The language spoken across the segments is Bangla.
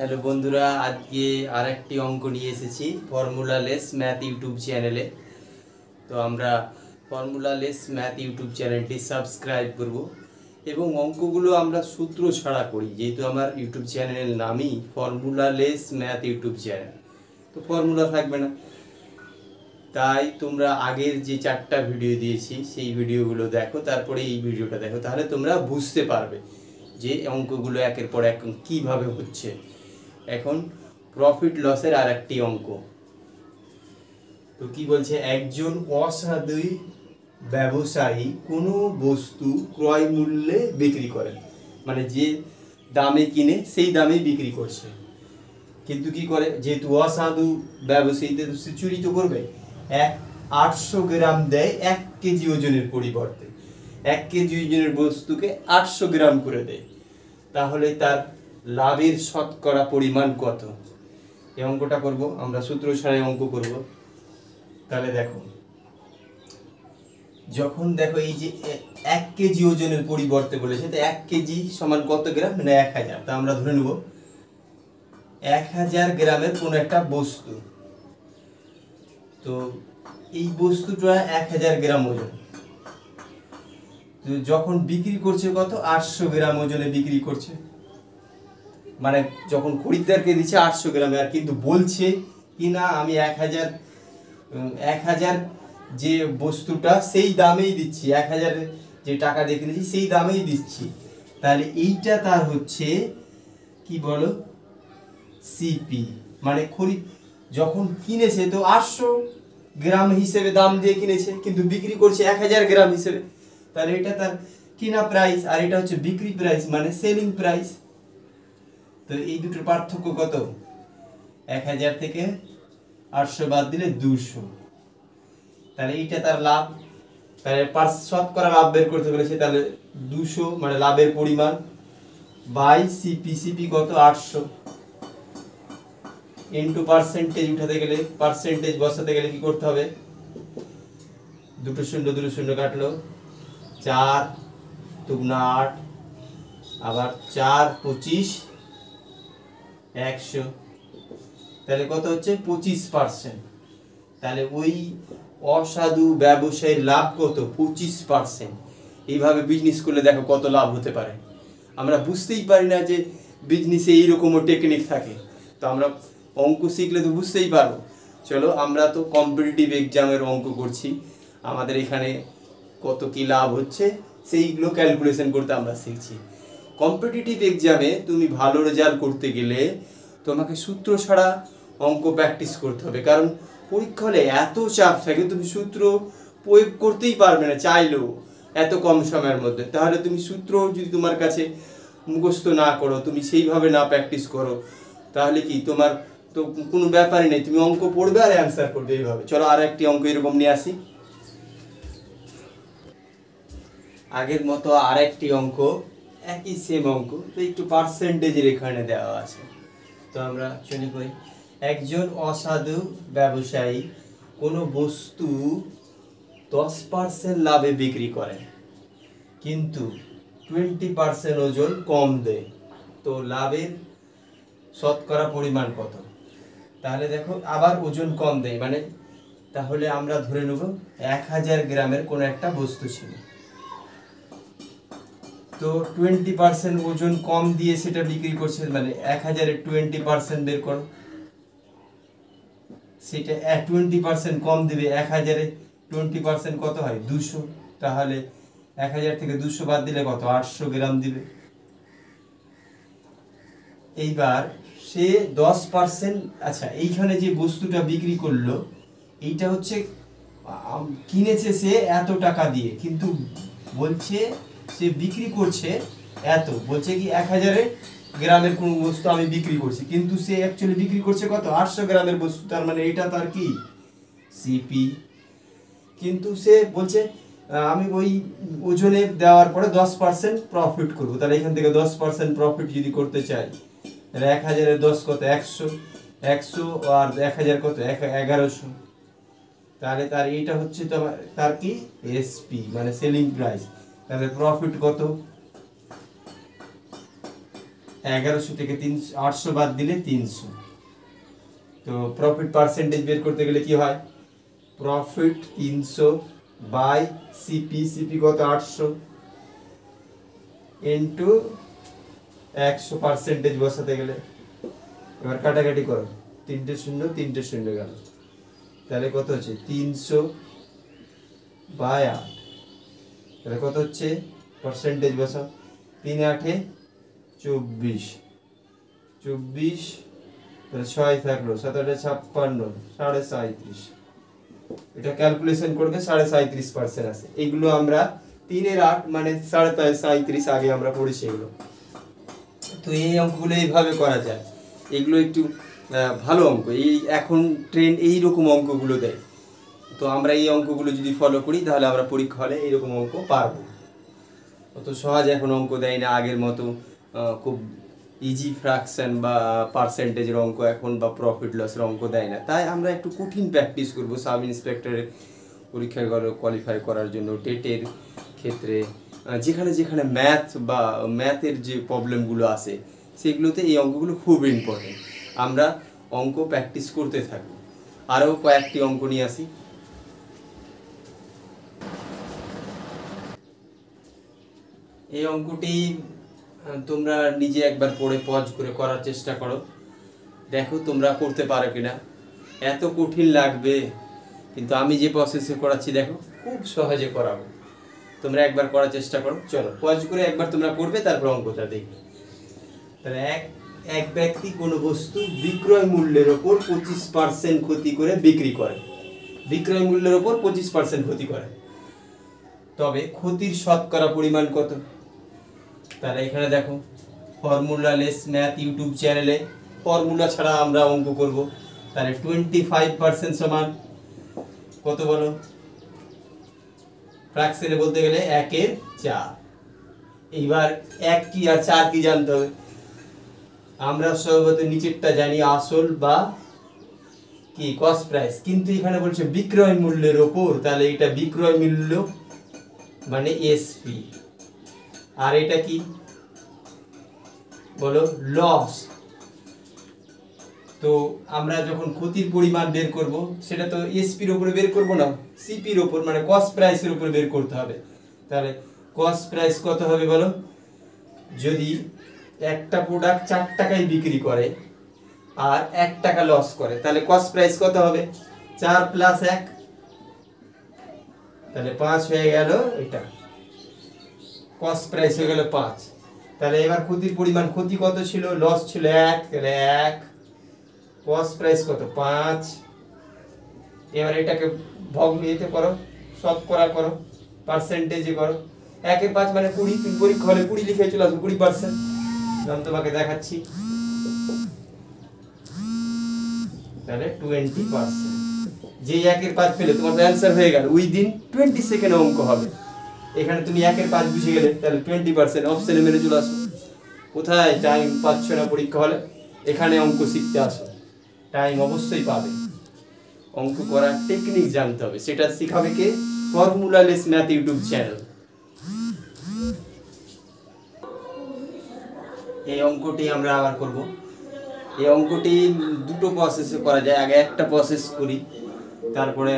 হ্যালো বন্ধুরা, আজকে আরেকটি অঙ্ক নিয়ে এসেছি ফর্মুলা লেস ম্যাথ ইউটিউব চ্যানেলে। তো আমরা ফর্মুলা লেস ম্যাথ ইউটিউব চ্যানেলটি সাবস্ক্রাইব করব এবং অঙ্কগুলো আমরা সূত্র ছাড়া করি, যেহেতু আমার ইউটিউব চ্যানেলের নামই formula less math YouTube channel. তো ফর্মুলা থাকবে না, তাই তোমরা আগের যে 4টা ভিডিও দিয়েছি সেই ভিডিওগুলো দেখো, তারপরে এই ভিডিওটা দেখো, তাহলে তোমরা বুঝতে পারবে যে অঙ্কগুলো একের পর এক কীভাবে হচ্ছে। এখন প্রফিট লসের আর একটি অঙ্ক। তো কি বলছে, একজন অসাধু ব্যবসায়ী কোনো বস্তু ক্রয় মূল্যে বিক্রি করেন, মানে যে দামে কিনে সেই দামে বিক্রি করছে, কিন্তু কি করে, যেহেতু অসাধু ব্যবসায়ীতে চুরি তো করবে, 800 গ্রাম দেয় 1 কেজি ওজনের পরিবর্তে, 1 কেজি ওজনের বস্তুকে 800 গ্রাম করে দেয়, তাহলে তার লাভের শতকরা পরিমাণ কত? এই অঙ্কটা করব আমরা, সূত্র ছাড়াই অঙ্ক করব। তাহলে দেখো, যখন দেখো এই যে 1 কেজি ওজনের পরিবর্তে বলেছে, তো 1 কেজি সমান কত গ্রাম, মানে 1000। তা আমরা ধরে নেব 1000 গ্রামের কোনো একটা বস্তু, তো এই বস্তুটা 1000 গ্রাম ওজন, তো যখন বিক্রি করছে কত, 800 গ্রাম ওজনে বিক্রি করছে, মানে যখন খরিদ্দারকে দিচ্ছে 800 গ্রামে, আর কিন্তু বলছে কি না আমি 1000 যে বস্তুটা সেই দামেই দিচ্ছি, 1000 যে টাকা দিয়ে কিনেছি সেই দামেই দিচ্ছি, তাহলে এইটা তার হচ্ছে কি বলো, সিপি, মানে যখন কিনেছে তো 800 গ্রাম হিসেবে দাম দিয়ে কিনেছে, কিন্তু বিক্রি করছে 1000 গ্রাম হিসেবে, তাহলে এটা তার কিনা প্রাইস, আর এটা হচ্ছে বিক্রি প্রাইস মানে সেলিং প্রাইস। তো এই দুটোর পার্থক্য কত, 1000 থেকে 800 বাদ দিলে 200, তাহলে এইটা তার লাভ। তাহলে শতকরা লাভ বের করতে বলেছে, তাহলে 200 মানে লাভের পরিমাণ বাই সিপি, সিপি কত 800, ইনটু পার্সেন্টেজ উঠাতে গেলে, পার্সেন্টেজ বসাতে গেলে কি করতে হবে, দুটো শূন্য কাটলো, 4 দুগুণা 8, আবার 4 25 100, তাহলে কত হচ্ছে 25%। তাহলে ওই অসাধু ব্যবসায়ীর লাভ কত, 25%। এইভাবে বিজনেস করলে দেখো কত লাভ হতে পারে। আমরা বুঝতেই পারি না যে বিজনেসে এইরকমও টেকনিক থাকে, তো আমরা অঙ্ক শিখলে তো বুঝতেই পারবো। চলো, আমরা তো কম্পিটিটিভ এক্সামের অঙ্ক করছি, আমাদের এখানে কত কি লাভ হচ্ছে সেইগুলো ক্যালকুলেশন করতে আমরা শিখছি। কম্পিটিটিভ এক্সামে তুমি ভালো রেজাল্ট করতে গেলে তোমাকে সূত্র ছাড়া অঙ্ক প্র্যাকটিস করতে হবে, কারণ পরীক্ষা হলে এত চাপ থাকে, তুমি সূত্র প্রয়োগ করতেই পারবে না চাইলেও এত কম সময়ের মধ্যে। তাহলে তুমি সূত্র যদি তোমার কাছে মুখস্থ না করো, তুমি সেইভাবে না প্র্যাকটিস করো, তাহলে কি তোমার তো কোনো ব্যাপারই নেই, তুমি অঙ্ক পড়বে আর অ্যান্সার করবে এইভাবে। চলো আর একটি অঙ্ক এরকম নিয়ে আসি, আগের মতো আর একটি অঙ্ক, একই সেম অঙ্ক, তো একটু পার্সেন্টেজের এখানে দেওয়া আছে। তো আমরা চলে করি, একজন অসাধু ব্যবসায়ী কোনো বস্তু 10% লাভে বিক্রি করে, কিন্তু 20% ওজন কম দেয়, তো লাভের শতকরা পরিমাণ কত? তাহলে দেখো, আবার ওজন কম দেয় মানে, তাহলে আমরা ধরে নেব 1000 গ্রামের কোনো একটা বস্তু ছিল, তো 20% ওজন কম দিয়ে সেটা বিক্রি করছে, মানে 1000-এর 20% বের করো, সেটা 20% কম দিবে, 1000-এ 20% কত হয়, 200, তাহলে 1000 থেকে 200 বাদ দিলে কত, 800 গ্রাম দিবে। এইবার সে 10%, আচ্ছা এইখানে যে বস্তুটা বিক্রি করলো এইটা হচ্ছে কিনেছে সে এত টাকা দিয়ে, কিন্তু বলছে সে বিক্রি করছে এত, বলছে কি 1000 গ্রামের কোন বস্তু আমি বিক্রি করছি, কিন্তু সে অ্যাকচুয়ালি বিক্রি করছে কত, 800 গ্রামের বস্তু, তার মানে এটা তার কি সিপি। কিন্তু সে বলছে আমি ওই ওজনে দেওয়ার পরে 10% প্রফিট করবো, তাহলে এখান থেকে 10% প্রফিট যদি করতে চাই, তাহলে 1000-এর 10 কত, 100, 100 আর 1000 কত, 1100, তাহলে তার এইটা হচ্ছে তার কি এসপি মানে সেলিং প্রাইস। তাহলে প্রফিট কত, 1100 থেকে 800 বাদ দিলে 300। তো প্রফিট পার্সেন্টেজ বের করতে গেলে কি হয়, প্রফিট 300 বাই সিপি কত 800 ইন্টু 100% বসাতে গেলে, এবার কাটাকাটি করো, 3টে শূন্য 3টে শূন্য গেল, তাহলে কত হচ্ছে 300 বাই 8, তাহলে কত হচ্ছে পার্সেন্টেজ বসাও, 3 8 24, 24 তাহলে 6 থাকলো, 7 8 56, 37.5, এটা ক্যালকুলেশন করবে 37.5% আছে। এগুলো আমরা 3 এর 8 মানে 37.5 আগে আমরা পড়েছি এগুলো। তো এই অঙ্কগুলো এইভাবে করা যায়, এগুলো একটু ভালো অঙ্ক, এই এখন ট্রেন্ড এইরকম অঙ্কগুলো দেয়। তো আমরা এই অঙ্কগুলো যদি ফলো করি তাহলে আমরা পরীক্ষা হলে এইরকম অঙ্ক পারবো। অত সহজ এখন অঙ্ক দেয় না আগের মতো, খুব ইজি ফ্র্যাকশন বা পার্সেন্টেজের অঙ্ক এখন বা প্রফিট লসের অঙ্ক দেয় না। তাই আমরা একটু কঠিন প্র্যাকটিস করব সাব ইন্সপেক্টরের পরীক্ষায় কোয়ালিফাই করার জন্য, টেটের ক্ষেত্রে যেখানে যেখানে ম্যাথ বা ম্যাথের যে প্রবলেমগুলো আসে সেগুলোতে এই অঙ্কগুলো খুব ইম্পর্টেন্ট। আমরা অঙ্ক প্র্যাকটিস করতে থাকবো। আরও কয়েকটি অঙ্ক নিয়ে আসি। এই অঙ্কটি তোমরা নিজে একবার পড়ে পজ করে করার চেষ্টা করো, দেখো তোমরা করতে পারো কিনা। এত কঠিন লাগবে, কিন্তু আমি যে প্রসেসে করাচ্ছি দেখো খুব সহজে করাবো, তোমরা একবার করার চেষ্টা করো। চলো পজ করে একবার তোমরা করবে, তারপর অঙ্কটা দেখবে। তাহলে এক ব্যক্তি কোনো বস্তু বিক্রয় মূল্যের ওপর 25% ক্ষতি করে বিক্রি করে, বিক্রয় মূল্যের ওপর 25% ক্ষতি করে, তবে ক্ষতির শতকরা পরিমাণ কত? তাহলে এখানে দেখো ফর্মুলা লেস ম্যাথ ইউটিউব চ্যানেলে ফর্মুলা ছাড়া আমরা অঙ্ক করব। তাহলে 25% সমান কত বলো? ফ্র্যাকশনে বলতে গেলে 1/4। এইবার 1 কি আর 4 কি জানতে হবে। আমরা সর্বত নিচেরটা জানি আসল বা কি কস্ট প্রাইস, কিন্তু এখানে বলছে বিক্রয় মূল্যের ওপর, তাহলে এটা বিক্রয় মূল্য মানে এসপি, আর এটা কি বলো? লস। তো আমরা যখন ক্ষতির পরিমাণ বের করব সেটা তো এসপির উপরে বের করব না, সিপির উপর মানে কস্ট প্রাইসের উপর বের করতে হবে। তাহলে কস্ট প্রাইস কত হবে বলো? যদি একটা প্রোডাক্ট 4 টাকায় বিক্রি করে আর 1 টাকা লস করে, তাহলে কস্ট প্রাইস কত হবে? 4 + 1, তাহলে 5 হয়ে গেল। এটা কস্ট প্রাইস হয়ে গেল 5। তাহলে এবার ক্ষতির পরিমাণ, ক্ষতি কত ছিল? লস ছিল 1, তাহলে 1, কস্ট প্রাইস কত? 5। এবার এটাকে ভগ্নিতে করো, শতকরা করো, পার্সেন্টেজে করো। 1/5 মানে 20, তুমি পরীক্ষা হলে 20 লিখে চলে আসবে, 20%। আমি তোমাকে দেখাচ্ছি, তাহলে 20%। যে 1/5 পেলে তোমার অ্যান্সার হয়ে গেল, উইদিন 20 সেকেন্ড অঙ্ক হবে। এখানে তুমি 1/5 বুঝে গেলে, তাহলে 20% অপশনে মেরে চলে আসো। কোথায় টাইম পাচ্ছ না পরীক্ষা হলে? এখানে অঙ্ক শিখতে আসো, টাইম অবশ্যই পাবে। অঙ্ক করার টেকনিক জানতে হবে, সেটা শিখাবে কে? Formula less math YouTube channel. এই অঙ্কটি আমরা আবার করব। এই অঙ্কটি দুটো প্রসেসে করা যায়, আগে একটা প্রসেস করি, তারপরে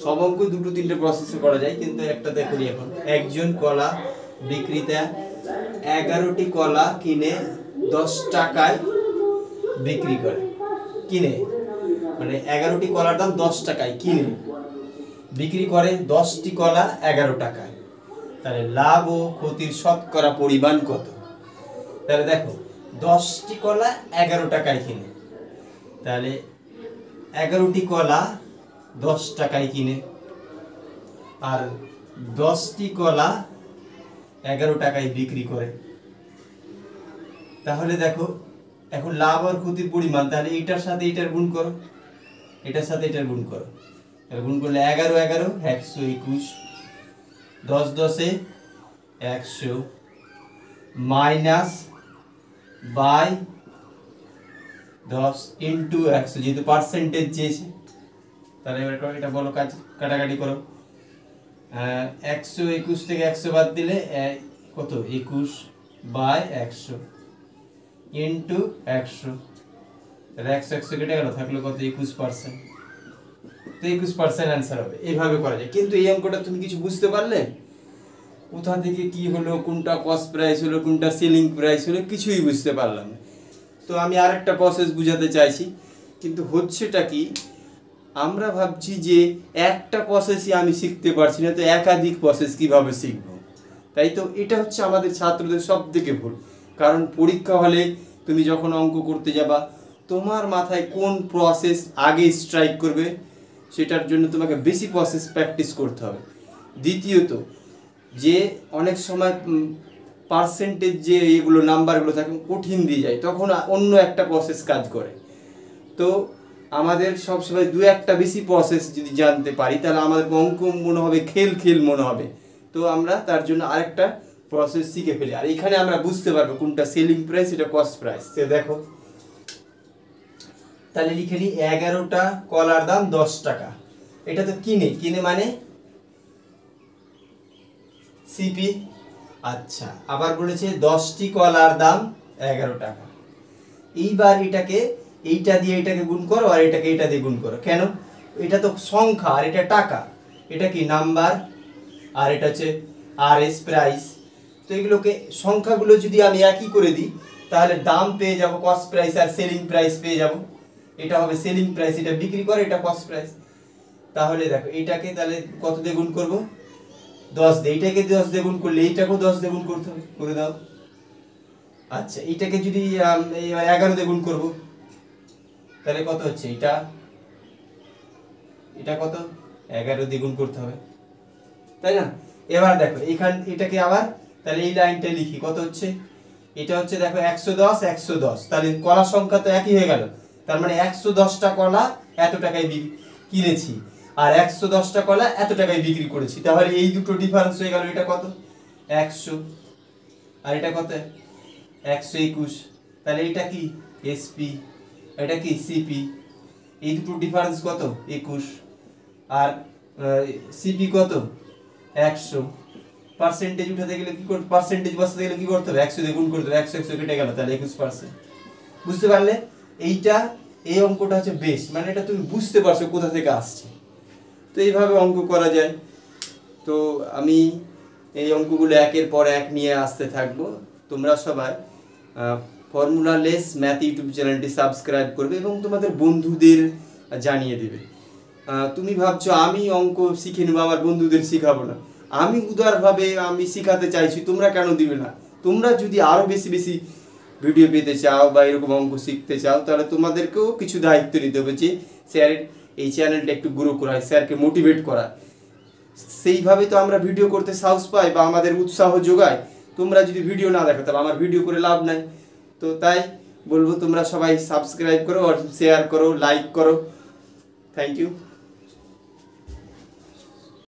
সব অঙ্ক 2-3টে প্রসেসে করা যায়, কিন্তু একটাতে করি এখন। একজন কলা বিক্রেতা 11টি কলা কিনে 10 টাকায় বিক্রি করে, কিনে মানে 11টি কলার দাম 10 টাকায়, কিনে বিক্রি করে 10টি কলা 11 টাকায়। তাহলে লাভ ও ক্ষতির শতকরা পরিমাণ কত? তাহলে দেখো 10টি কলা 11 টাকায় কিনে, তাহলে 11টি কলা 10 টাকায় কিনে, আর 10টি কলা 11 টাকায় বিক্রি করে। তাহলে দেখো এখন লাভ আর ক্ষতির পরিমাণ, তাহলে এটার সাথে এটার গুণ করো, এটার সাথে এটার গুণ করো, তাহলে গুণ করলে 11 11 121, 10 10 100 মাইনাস বাই 10 ইন্টু 100, যেহেতু পার্সেন্টেজ চেয়েছে। তাহলে এবার এটা বলো, কাজ কাটাকাটি করো। 121 থেকে 100 বাদ দিলে কত? 21/100, ইন্টু 100, তাহলে 100 কেটে গেল, থাকলো কত 21%। তো 21% অ্যান্সার হবে। এইভাবে করা যায়। কিন্তু এই অঙ্কটা তুমি কিছু বুঝতে পারলে? কোথা থেকে কি হলো, কোনটা কস্ট প্রাইস হলো, কোনটা সেলিং প্রাইস হলো, কিছুই বুঝতে পারলাম না। তো আমি আরেকটা প্রসেস বুঝাতে চাইছি, কিন্তু হচ্ছেটা কি, আমরা ভাবছি যে একটা প্রসেসই আমি শিখতে পারছি না, তো একাধিক প্রসেস কিভাবে শিখবো? তাই তো এটা হচ্ছে আমাদের ছাত্রদের সব থেকে ভুল। কারণ পরীক্ষা হলে তুমি যখন অঙ্ক করতে যাবা, তোমার মাথায় কোন প্রসেস আগে স্ট্রাইক করবে সেটার জন্য তোমাকে বেশি প্রসেস প্র্যাকটিস করতে হবে। দ্বিতীয়ত, যে অনেক সময় পার্সেন্টেজ যে এগুলো নাম্বারগুলো থাকে কঠিন দিয়ে যায়, তখন অন্য একটা প্রসেস কাজ করে। তো আমাদের সবসময় দু একটা বেশি প্রসেস যদি জানতে পারি, তাহলে আমাদের অঙ্ক মনে হবে খেল খেল মনে হবে। তো আমরা তার জন্য আরেকটা প্রসেস শিখে ফেলি, আর এখানে আমরা বুঝতে পারবো কোনটা সেলিং প্রাইস, এটা কস্ট প্রাইস। তো দেখো, তাহলে লিখে নিই 11টা কলার দাম 10 টাকা। এটা তো কিনে মানে সিপি। আচ্ছা, আবার বলেছে 10টি কলার দাম 11 টাকা। এইবার এটাকে এইটা দিয়ে এটাকে গুণ করো, আর এটাকে এটা দিয়ে গুণ করো। কেন? এটা তো সংখ্যা আর এটা টাকা, এটা কি নাম্বার, আর এটা হচ্ছে আরএস প্রাইস। তো এগুলোকে সংখ্যাগুলো যদি আমি একই করে দিই, তাহলে দাম পেয়ে যাব কস্ট প্রাইস, আর সেলিং প্রাইস পেয়ে যাব। এটা হবে সেলিং প্রাইস, এটা বিক্রি করে, এটা কস্ট প্রাইস। তাহলে দেখো, এটাকে তাহলে কত দিয়ে গুণ করবো? 10 দিয়ে। এইটাকে 10 দিয়ে গুণ করলে এইটাকেও 10 দিয়ে গুণ করতে হবে, করে দাও। আচ্ছা, এইটাকে যদি 11 দিয়ে গুণ করবো, তাহলে কত হচ্ছে? এটা কত? 11 দিয়ে গুণ করতে হবে, তাই না? এবার দেখো এটাকে আবার তাহলে এই লাইনটা লিখি, কত হচ্ছে? এটা হচ্ছে দেখো 110 110, তাহলে কলা সংখ্যা তো একই হয়ে গেল। তার মানে 110টা কলা এত টাকায় কিনেছি, আর 110টা কলা এত টাকায় বিক্রি করেছি। তাহলে এই দুটো ডিফারেন্স হয়ে গেল। এটা কত? 100, আর এটা কত? 121। তাহলে এটা কি? এসপি, এটা কি? সিপি। এই দুটো ডিফারেন্স কত? 21। আর সিপি কত? 100। পার্সেন্টেজ উঠাতে গেলে কি করতে, পার্সেন্টেজ বসাতে গেলে কি করতে হবে? 100 দিয়ে গুণ করতে হবে। 100 কেটে গেল, তাহলে 21%। বুঝতে পারলে? এই অঙ্কটা হচ্ছে বেস, মানে এটা তুমি বুঝতে পারছো কোথা থেকে আসছে। তো এইভাবে অঙ্ক করা যায়। তো আমি এই অঙ্কগুলো একের পর এক নিয়ে আসতে থাকবো। তোমরা সবাই ফর্মুলা লেস ম্যাথ ইউটিউব চ্যানেলটি সাবস্ক্রাইব করবে এবং তোমাদের বন্ধুদের জানিয়ে দেবে। তুমি ভাবছো আমি অঙ্ক শিখে নেবো, আমার বন্ধুদের শিখাবো না। আমি উদারভাবে আমি শিখাতে চাইছি, তোমরা কেন দিবে না? তোমরা যদি আরও বেশি বেশি ভিডিও পেতে চাও বা এরকম অঙ্ক শিখতে চাও, তাহলে তোমাদেরকেও কিছু দায়িত্ব নিতে হবে, যে স্যারের এই চ্যানেলটা একটু গ্রো করা, স্যারকে মোটিভেট করা। সেইভাবে তো আমরা ভিডিও করতে সাহস পাই বা আমাদের উৎসাহ যোগায়। তোমরা যদি ভিডিও না দেখো, তাহলে আমার ভিডিও করে লাভ নাই। তো তাই বলবো, তোমরা সবাই সাবস্ক্রাইব করো, শেয়ার করো, লাইক করো। Thank you.